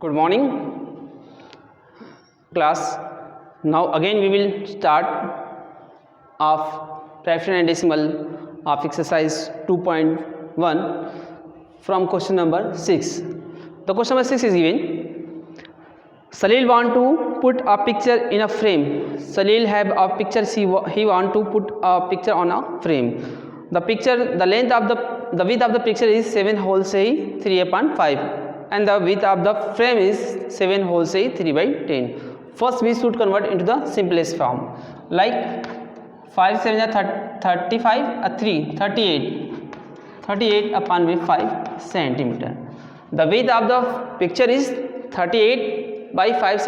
Good morning class. Now again we will start of fraction and decimal of exercise 2.1 from question number 6. The question number 6 is given. Salil want to put a picture in a frame. Salil have a picture, he want to put a picture on a frame. The length of the width of the picture is 7 whole say 3/5 and the width of the frame is 7 whole say 3/10. First we should convert into the simplest form, like 5 7 35 3 38 upon with 5 centimeter. The width of the picture is 38 by 5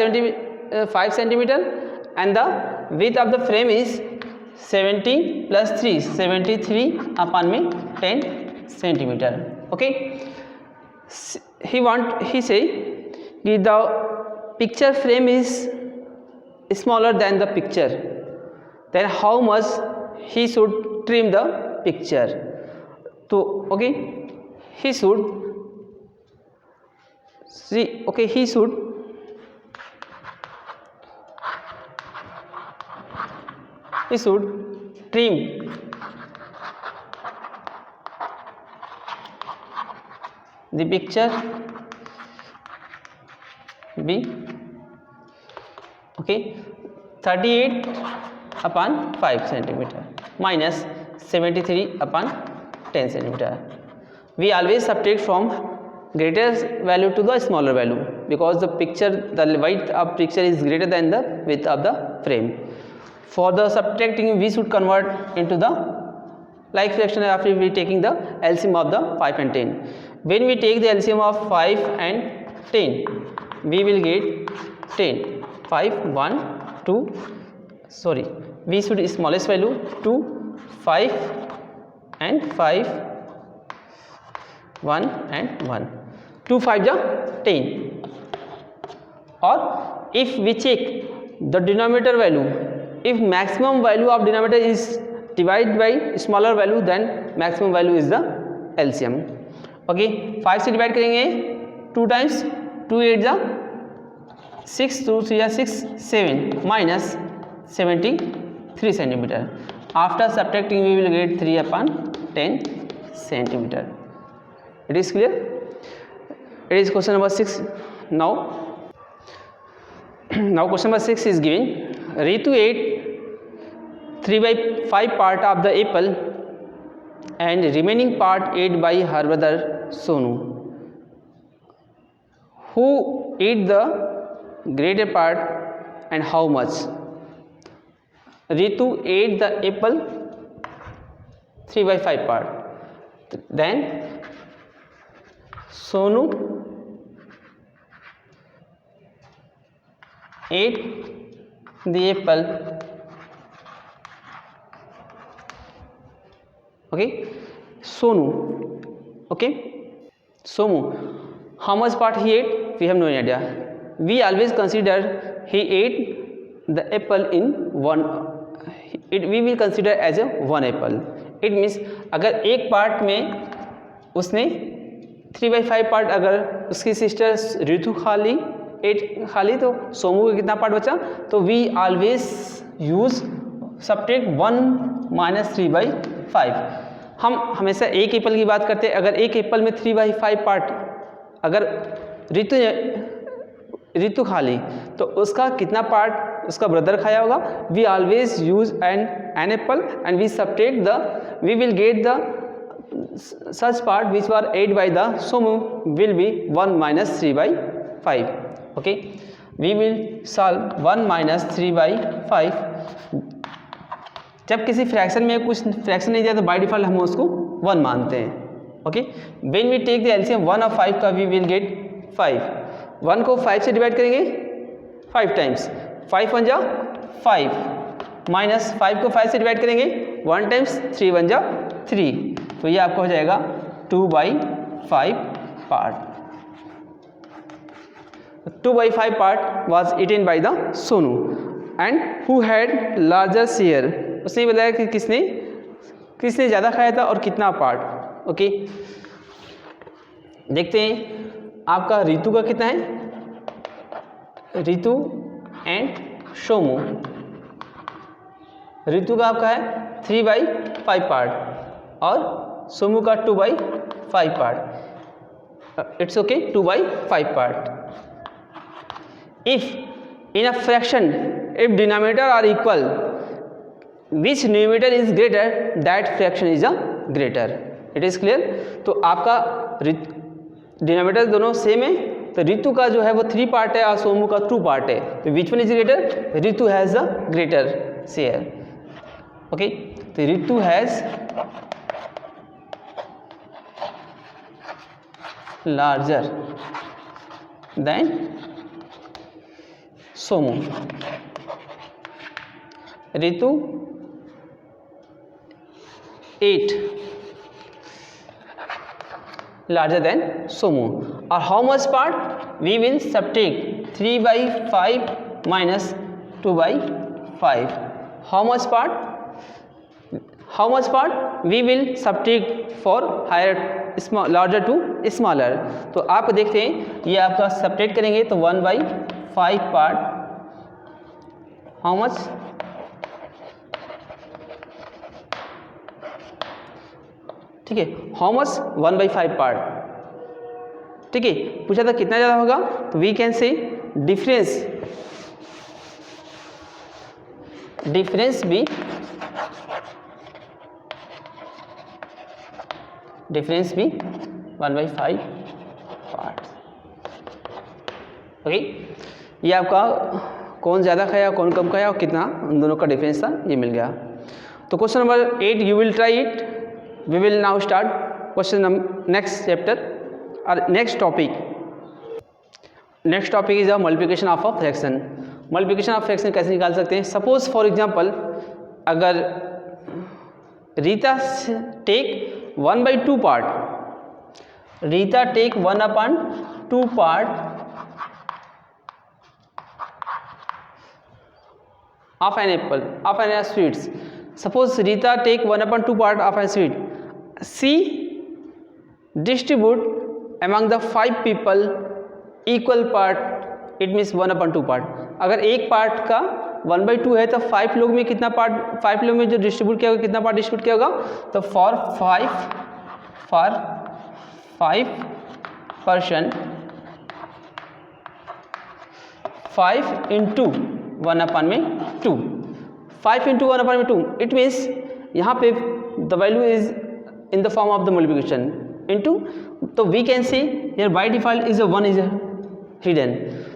centimeter and the width of the frame is 70 plus 3 73 upon में 10 centimeter. Okay, he say the picture frame is smaller than the picture, then how much he should trim the picture. So okay, he should trim the picture B. Okay, 38 upon 5 centimeter minus 73 upon 10 centimeter. We always subtract from greater value to the smaller value because the width of picture is greater than the width of the frame. For the subtracting we should convert into the like fraction after we taking the LCM of the 5 and 10. When we take the LCM of 5 and 10, we will get 10. 5 1 2 sorry, we should smallest value 2 5 and 5 1 and 1 2 5 ja 10. Or if we check the denominator value, if maximum value of denominator is divided by smaller value, then maximum value is the LCM. Okay, 5 से divide करेंगे 2 times 2 8 जा 6 2 3 जा 6 7 minus 73 centimeter. After subtracting we will get 3 upon 10 centimeter. It is clear? It is question number 6. Now question number 6 is given. Ritu ate 3/5 part of the apple and remaining part ate by her brother Sonu. Who ate the greater part and how much? Ritu ate the apple 3/5 part. Then Sonu ate the apple. Okay, Sonu. Okay, Somu, how much part he ate? We have no idea. We always consider he ate the apple in one. We will consider as a one apple. It means अगर एक part में उसने 3/5 part अगर उसकी sister Ritu खा ली तो सोमू का कितना पार्ट बचा? तो वी ऑलवेज यूज सब्ट्रैक्ट 1 - 3/5. हम हमेशा एक एप्पल की बात करते हैं. अगर एक एप्पल में 3/5 पार्ट अगर रितु खा ली तो उसका कितना पार्ट उसका ब्रदर खाया होगा? We always use an apple and we subtract we will get the such part which were ate by the Somu will be 1 - 3/5. Okay, we will solve 1 - 3/5. जब किसी फ्रैक्शन में कुछ फ्रैक्शन नहीं दिया तो बाय डिफॉल्ट हम उसको 1 मानते हैं. Okay, when we take the LCM 1 और 5 का वी विल गेट 5. 1 को 5 से डिवाइड करेंगे 5 टाइम्स. 5 1 जा 5 माइनस 5 को 5 से डिवाइड करेंगे 1 टाइम्स 3 1 जा 3. तो ये आपको हो जाएगा 2/5 part. 2/5 part was eaten by the Sonu and who had larger share. उसने बताया कि किसने ज़्यादा खाया था और कितना पार्ट. ओके, देखते हैं आपका ऋतु का कितना है रितु एंड सोमू। रितु का आपका है 3/5 पार्ट और सोमू का 2/5 part. It's okay, 2/5 part. If in a fraction if denominator are equal which numerator is greater that fraction is a greater. It is clear. तो आपका डिनोमिनेटर दोनों सेम है, तो रितु का जो है वो 3 पार्ट है और सोमू का 2 पार्ट है, तो which one is greater? Ritu has the greater share. Okay, तो Ritu has larger than Somu. Ritu 8 larger than Somu. Or how much part? We will subtract 3/5 minus 2/5. How much part? How much part? We will subtract for higher larger to smaller. तो आप देखते हैं ये आपका subtract करेंगे तो 1/5 part. How much? ठीक है, हाउ मच 1/5 पार्ट। ठीक है, पूछा था कितना ज़्यादा होगा, तो we can say difference be 1/5 part. Okay, ये आपका कौन ज़्यादा खाया कौन कम खाया और कितना उन दोनों का डिफरेंस था ये मिल गया। तो question number 8 you will try it. We will now start next chapter or next topic. Next topic is a multiplication of a fraction. Multiplication of fraction कैसे निकाल सकते हैं? Suppose for example अगर Rita take 1/2 part, Rita take 1/2 part of an apple of an sweets. Suppose Rita take 1/2 part of a sweet. She distribute among the 5 people equal part. It means 1/2 part. अगर एक part का 1/2 है तो 5 लोग में कितना part, 5 लोग में जो डिस्ट्रीब्यूट किया होगा कितना पार्ट डिस्ट्रीब्यूट किया होगा? तो for 5 person 5 into 1/2। 5 into 1/2, it means यहाँ पे the value is in the form of the multiplication into, तो we can see here by default is 1 is hidden.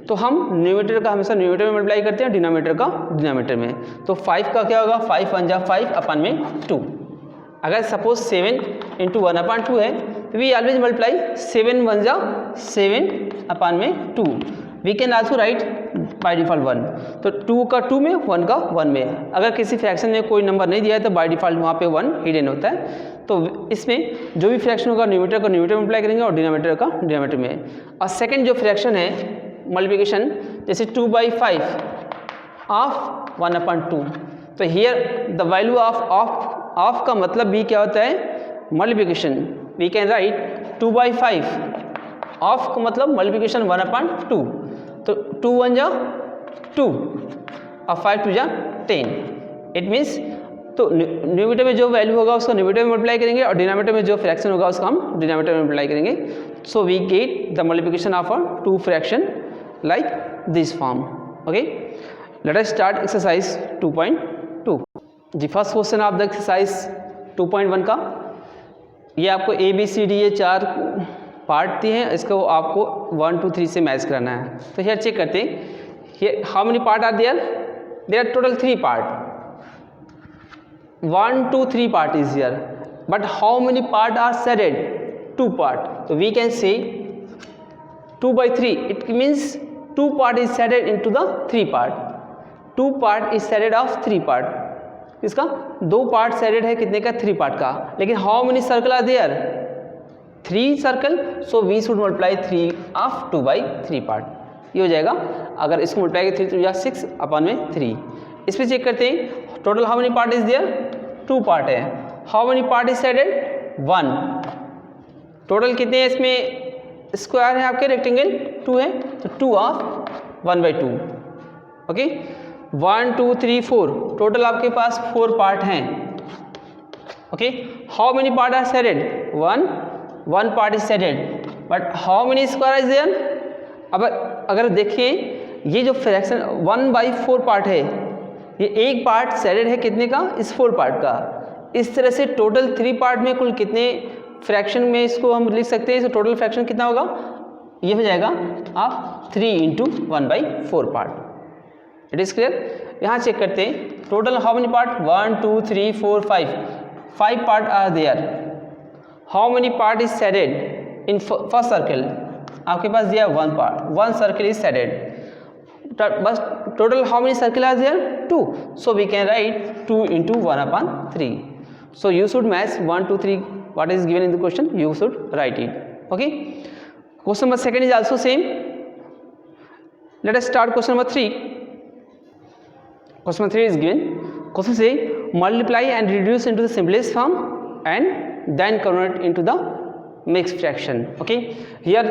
तो हम न्यूमरेटर का हमेशा न्यूमरेटर में मल्टीप्लाई करते हैं, डिनोमिनेटर का डिनोमिनेटर में। तो 5 का क्या होगा? 5 1 जा 5/2। अगर सपोज 7 into 1/2 है तो वी ऑलवेज मल्टीप्लाई 7 1 जा 7/2। We can also write by default 1। तो 2 का 2 में 1 का 1 में। अगर किसी फ्रैक्शन में कोई नंबर नहीं दिया है तो बाय डिफॉल्ट वहाँ पे 1 हिडन होता है। तो इसमें जो भी फ्रैक्शन होगा न्यूमरेटर को न्यूमरेटर में अप्लाई करेंगे और डिनोमिनेटर का डिनोमिनेटर में। और सेकंड जो फ्रैक्शन है मल्टीप्लिकेशन, जैसे 2/5 ऑफ 1/2, तो हियर द वैल्यू ऑफ का मतलब भी क्या होता है? Multiplication. We can write 2/5 of का मतलब मल्टीप्लिकेशन 1/2। तो 2 1 जा 2 और 5 2 जा 10। इट मीन्स तो न्यूमरेटर में जो वैल्यू होगा उसको न्यूमरेटर में मल्टीप्लाई करेंगे और डिनोमिनेटर में जो फ्रैक्शन होगा उसको हम डिनोमिनेटर में मल्टीप्लाई करेंगे। So we get the multiplication of a 2 fraction like this form. Okay, let us start exercise 2.2। जी first question of the exercise 2.1 का, ये आपको ABCD ये 4 पार्ट दिए हैं, इसको आपको 1 2 3 से मैच कराना है। तो हियर चेक करते हैं, here how many part are there? There are total 3 part. 1 2 3 part is here, but how many part are shaded? 2 part. तो we can say 2/3, it means 2 part is shaded into the 3 part. 2 part is shaded of 3 part. इसका 2 part shaded है कितने का? 3 part का। लेकिन how many circle are there? 3 circle. So we should multiply 3 of 2/3 part. ये हो जाएगा। अगर इसको मल्टीप्लाई करें 3 3 6/3। इस पर चेक करते हैं, total how many part is there? 2 part है। How many part is shaded? 1। Total कितने हैं इसमें? स्क्वायर है आपके, रेक्टेंगल 2 है, तो 2 ऑफ 1/2. ओके, 1 2 3 4 टोटल आपके पास 4 पार्ट हैं. Okay, how many part are shaded? 1 part is shaded, but how many square is there? अब अगर देखिए ये जो फ्रैक्शन 1/4 पार्ट है, ये एक पार्ट शेडेड है कितने का? इस 4 पार्ट का. इस तरह से टोटल 3 पार्ट में कुल कितने फ्रैक्शन में इसको हम लिख सकते हैं? इसका टोटल फ्रैक्शन कितना होगा? ये हो जाएगा आप 3 × 1/4 पार्ट. It is clear? यहाँ चेक करते हैं total how many part? 1 2 3 4 5 part are there. How many part is shaded in first circle? आपके पास दिया 1 पार्ट, 1 सर्कल इज शेडेड. बस total how many circle are there? 2. So we can write 2 × 1/3. So you should match 1 2 3 what is given in the question, you should write it. Okay, question number 2 is also same. Let us start question number 3. Question number 3 is given. Question say multiply and reduce into the simplest form and then convert into the mixed fraction. Okay, here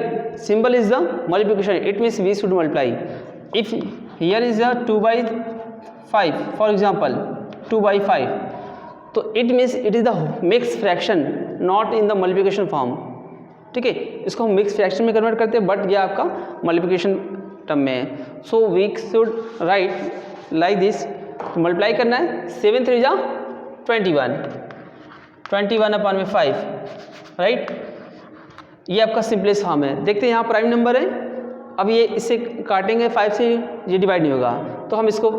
symbol is the multiplication, it means we should multiply. If here is a 2/5, for example 2/5, तो it means it is the mix fraction, not in the multiplication form. ठीक है, इसको हम mix fraction में convert करते हैं, but ये आपका मल्टीप्लिकेशन टर्म में है. So we should write like this. Multiply करना है 7 3 जा 21/5, राइट. ये आपका सिंपलेस्ट फॉर्म है. देखते हैं यहाँ प्राइम नंबर है. अब ये इससे काटेंगे 5 से, ये डिवाइड नहीं होगा, तो हम इसको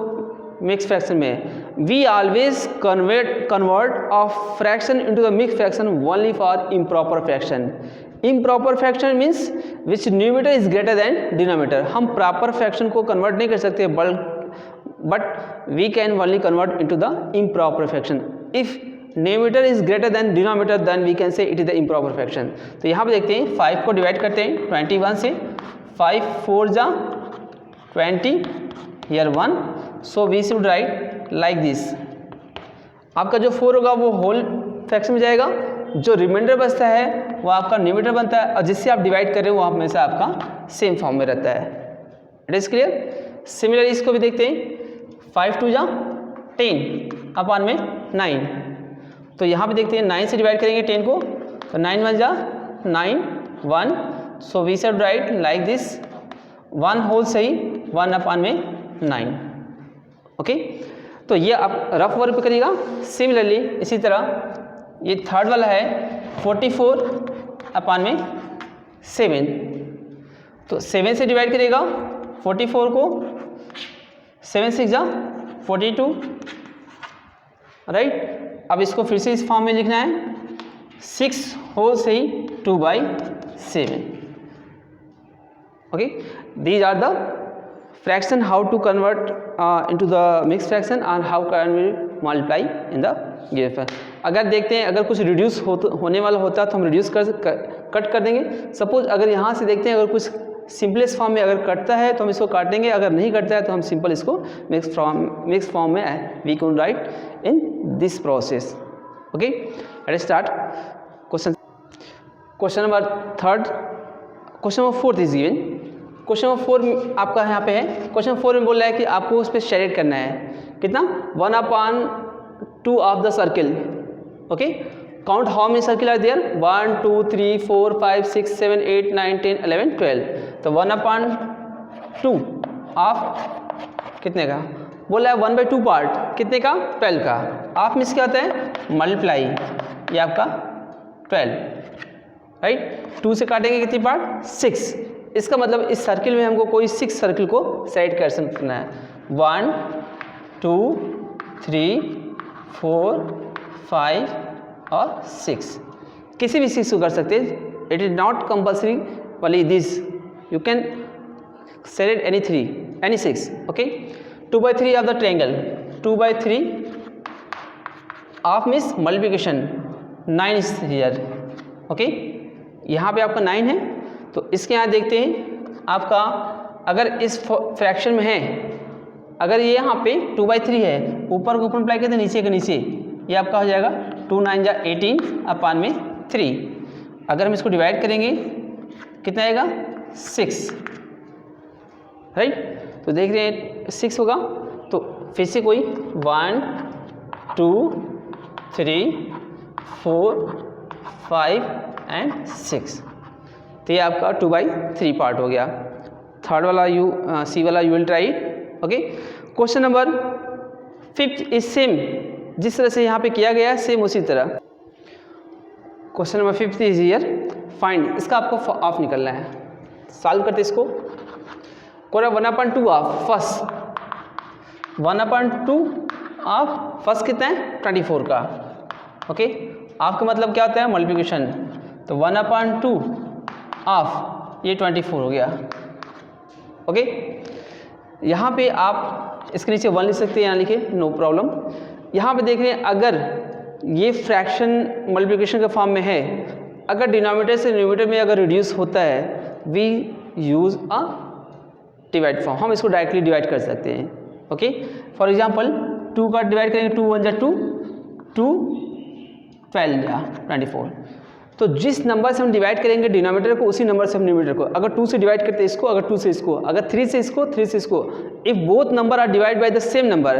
मिक्स फ्रैक्शन में. We always convert of fraction into the mix fraction only for improper fraction. Improper fraction means which numerator is greater than denominator. हम प्रॉपर फ्रैक्शन को कन्वर्ट नहीं कर सकते, but we can only convert into the improper fraction. If numerator is greater than denominator then we can say it is the improper fraction. तो यहाँ पे देखते हैं 5 को डिवाइड करते हैं 21 से. 5 4 जा 20, here 1. So we should write like this. आपका जो 4 होगा वो होल फ्रैक्शन में जाएगा, जो रिमाइंडर बचता है वो आपका न्यूमरेटर बनता है, और जिससे आप डिवाइड कर रहे हो वो हमेशा आपका सेम फॉर्म में रहता है. It is clear? सिमिलरली इसको भी देखते हैं. 5 2 जा 10/9. तो यहाँ पे देखते हैं 9 से डिवाइड करेंगे 10 को, तो 9 1 जा 9 1. So we should write like this. 1 whole सही 1/9. ओके, तो ये आप रफ वर्क पे करिएगा. सिमिलरली इसी तरह ये थर्ड वाला है 44/7. तो 7 से डिवाइड करिएगा 44 को. 7 6 जा 42, राइट. अब इसको फिर से इस फॉर्म में लिखना है. 6 होल सही 2/7. Okay, these are the fraction how to convert into the mixed fraction and how can we multiply in the given fraction. अगर देखते हैं अगर कुछ रिड्यूस होने वाला होता है तो हम रिड्यूस कट कर देंगे. सपोज अगर यहाँ से देखते हैं अगर कुछ सिंपलेस्ट फॉर्म में अगर कटता है तो हम इसको काटेंगे, अगर नहीं कटता है तो हम सिंपल इसको मिक्स फॉर्म में we can write in this process. Okay, let's start question number 3. Question number 4 is given. Question number 4 आपका यहाँ पे है. क्वेश्चन 4 में बोल रहा है कि आपको उस पर शेडेड करना है कितना? 1/2 of the circle. Okay, count how many circle are there? 1 2 3 4 5 6 7 8 9 10 11 12. तो 1/2 ऑफ कितने का बोला है? 1/2 पार्ट कितने का? 12 का. ऑफ मीन्स क्या होता है? मल्टीप्लाई. ये आपका 12, राइट. 2 से काटेंगे कितनी पार्ट? 6. इसका मतलब इस सर्किल में हमको कोई 6 सर्किल को सेट करना है. 1 2 3 4 5 और 6. किसी भी 6 को कर सकते हैं. इट इज नॉट कंपल्सरी वाली this. You can select any 6. Okay, 2/3 of the triangle. 2/3 of means multiplication. 9 is here. Okay, यहाँ पे आपका 9 है. तो इसके यहाँ देखते हैं आपका अगर इस फ्रैक्शन में है, अगर ये यहाँ पे 2/3 है, ऊपर को ऊपर अप्लाई करते हैं, नीचे के नीचे, ये आपका हो जाएगा 2 9 जा 18/3. अगर हम इसको डिवाइड करेंगे कितना आएगा? 6, राइट। तो देख रहे हैं 6 होगा, तो फिर से कोई 1 2 3 4 5 एंड 6, तो ये आपका 2/3 पार्ट हो गया। थर्ड वाला सी वाला you will try it. Okay, question number 5 is same, जिस तरह से यहाँ पे किया गया है सेम उसी तरह। Question number 5 is here, find, इसका आपको ऑफ निकलना है। सॉल्व करते इसको। कोरा 1/2 ऑफ फर्स्ट, 1/2 ऑफ फर्स्ट कितना है 24 का। ओके, आपका मतलब क्या होता है मल्टीप्लिकेशन, तो 1/2 ऑफ ये 24 हो गया। ओके, यहाँ पे आप इसके नीचे 1 लिख सकते हैं, यहाँ लिखे नो प्रॉब्लम। यहाँ पे देख रहे हैं अगर ये फ्रैक्शन मल्टीप्लिकेशन के फॉर्म में है, अगर डिनोमिनेटर से न्यूमरेटर में अगर रिड्यूस होता है, we use a divide form, हम इसको डायरेक्टली डिवाइड कर सकते हैं। ओके, फॉर एग्जांपल 2 का डिवाइड करेंगे, 2 1 जा 2, 2 12 जा 24। तो जिस नंबर से हम डिवाइड करेंगे डिनोमिनेटर को, उसी नंबर से हम न्यूमरेटर को, अगर 2 से डिवाइड करते हैं इसको, अगर 2 से इसको, अगर 3 से इसको, 3 से इसको, if both number are divide by the same number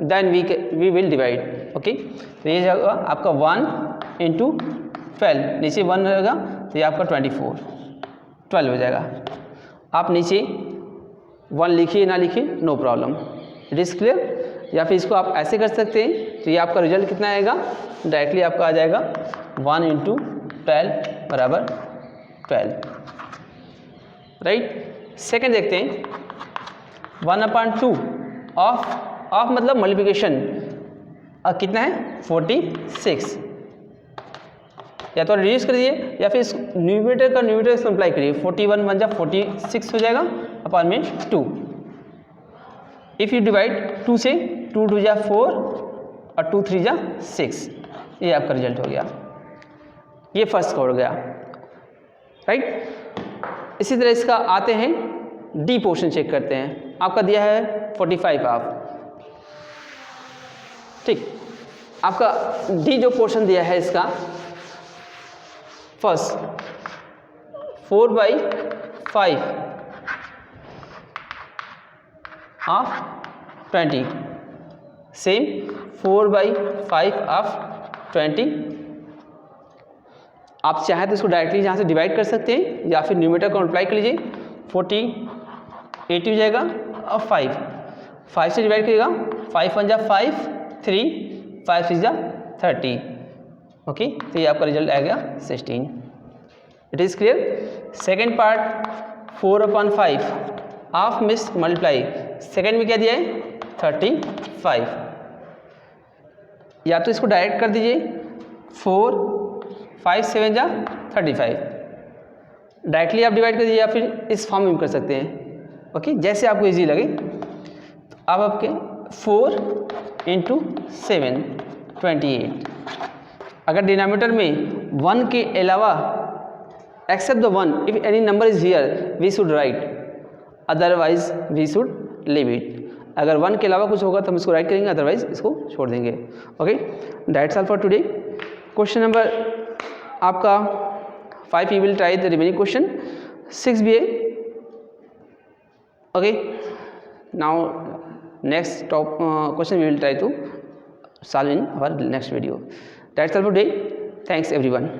then we will divide. Okay, तो ये जाएगा आपका 1 इंटू 12, नीचे 1 रहेगा तो ये आपका 12 हो जाएगा। आप नीचे 1 लिखिए ना लिखिए no problem, it is clear. या फिर इसको आप ऐसे कर सकते हैं, तो ये आपका रिजल्ट कितना आएगा, डायरेक्टली आपका आ जाएगा 1 इंटू 12 बराबर 12, राइट। सेकेंड देखते हैं, 1/2 ऑफ मतलब मल्टीप्लिकेशन, कितना है 46, या तो रिड्यूस करिए या फिर न्यूमरेटर का न्यूमरेटर से मल्टीप्लाई करिए, 41 1 जा 46 हो जाएगा अपॉन में 2। इफ़ यू डिवाइड 2 से, 2 2 जा 4 और 2 3 जा 6, ये आपका रिजल्ट हो गया। ये फर्स्ट हो गया, राइट। इसी तरह इसका आते हैं डी पोर्शन चेक करते हैं। आपका दिया है 45 ऑफ, ठीक। आपका डी जो पोर्शन दिया है इसका, फर्स्ट 4/5 ऑफ 20, सेम 4/5 ऑफ 20। आप चाहें तो इसको डायरेक्टली यहाँ से डिवाइड कर सकते हैं, या फिर न्यूमरेटर को मल्टीप्लाई कर लीजिए, 40 80 हो जाएगा, और 5 से डिवाइड करिएगा, 5 1 जा 5 3 5 6 जा 30। ओके, तो ये आपका रिजल्ट आ गया 16। It is clear. Second part 4/5 of miss multiply, second में क्या दिया है 35, या तो इसको डायरेक्ट कर दीजिए, 4 5 7 जा 35, डायरेक्टली आप डिवाइड कर दीजिए, या फिर इस फॉर्म में कर सकते हैं। ओके, जैसे आपको इजी लगे। तो अब आपके 4 इंटू 7 28, अगर डिनोमिनेटर में 1 के अलावा except the 1, if any number is here we should write, otherwise we should leave it. अगर 1 के अलावा कुछ होगा तो हम इसको राइट करेंगे, अदरवाइज इसको छोड़ देंगे। Okay, that's all for today. Question number आपका 5 you will try the remaining question, 6 भी है। Okay, now next question we will try to solve in our next video. That's all for today. Thanks everyone.